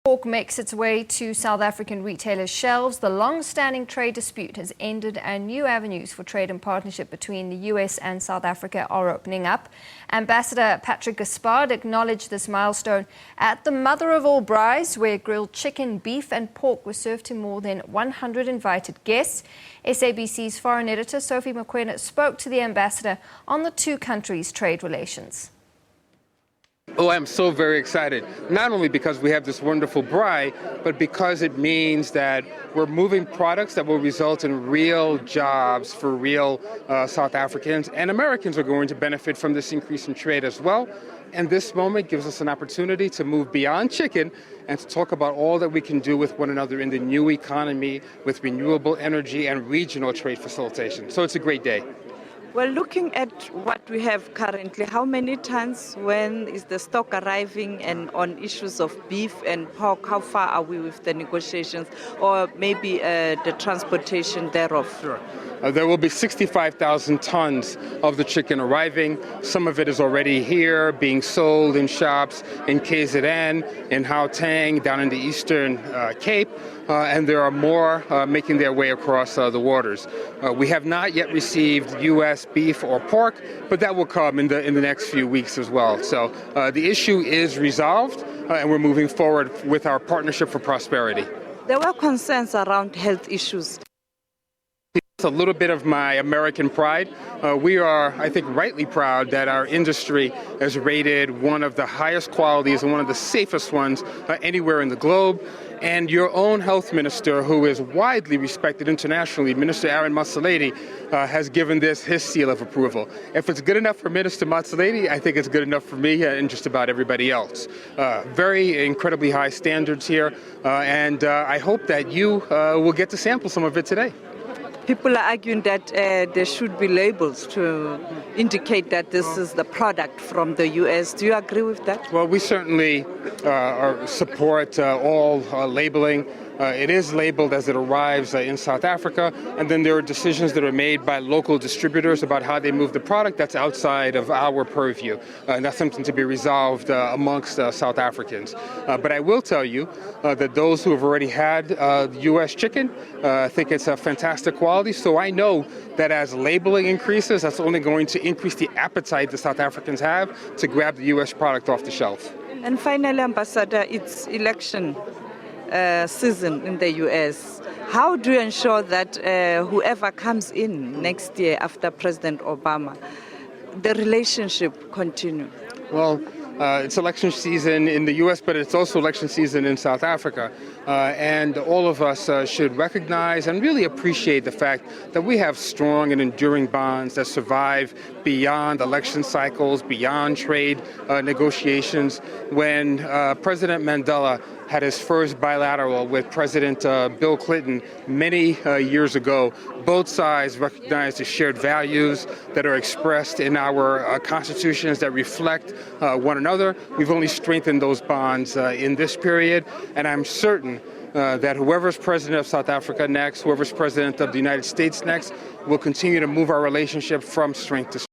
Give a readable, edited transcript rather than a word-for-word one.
Pork makes its way to South African retailers' shelves. The long-standing trade dispute has ended and new avenues for trade and partnership between the US and South Africa are opening up. Ambassador Patrick Gaspard acknowledged this milestone at the Mother of All Braais, where grilled chicken, beef and pork were served to more than 100 invited guests. SABC's foreign editor Sophie Mokoena spoke to the ambassador on the two countries' trade relations. Oh, I'm so very excited, not only because we have this wonderful braai, but because it means that we're moving products that will result in real jobs for real South Africans, and Americans are going to benefit from this increase in trade as well. And this moment gives us an opportunity to move beyond chicken and to talk about all that we can do with one another in the new economy with renewable energy and regional trade facilitation. So it's a great day. Well, looking at what we have currently, how many tons, when is the stock arriving, and on issues of beef and pork, how far are we with the negotiations or maybe the transportation thereof? Sure. There will be 65,000 tons of the chicken arriving. Some of it is already here, being sold in shops in KZN, in Gauteng, down in the Eastern Cape, and there are more making their way across the waters. We have not yet received U.S. beef or pork, but that will come in the next few weeks as well. So the issue is resolved, and we're moving forward with our Partnership for Prosperity. There were concerns around health issues. It's a little bit of my American pride. We are, I think, rightly proud that our industry is rated one of the highest qualities and one of the safest ones anywhere in the globe. And your own health minister, who is widely respected internationally, Minister Aaron Motsoaledi, has given this his seal of approval. If it's good enough for Minister Motsoaledi, I think it's good enough for me and just about everybody else. Very incredibly high standards here, and I hope that you will get to sample some of it today. People are arguing that there should be labels to indicate that this is the product from the U.S. Do you agree with that? Well, we certainly support all labeling. It is labeled as it arrives in South Africa, and then there are decisions that are made by local distributors about how they move the product. That's outside of our purview, and that's something to be resolved amongst South Africans. But I will tell you that those who have already had U.S. chicken think it's a fantastic quality, so I know that as labeling increases, that's only going to increase the appetite the South Africans have to grab the U.S. product off the shelf. And finally, Ambassador, it's election season in the U.S. How do you ensure that whoever comes in next year after President Obama, the relationship continue? Well, it's election season in the U.S., but it's also election season in South Africa. And all of us should recognize and really appreciate the fact that we have strong and enduring bonds that survive beyond election cycles, beyond trade negotiations. When President Mandela had his first bilateral with President Bill Clinton many years ago, both sides recognized the shared values that are expressed in our constitutions that reflect one another. We've only strengthened those bonds in this period, and I'm certain that whoever's president of South Africa next, whoever's president of the United States next, will continue to move our relationship from strength to strength.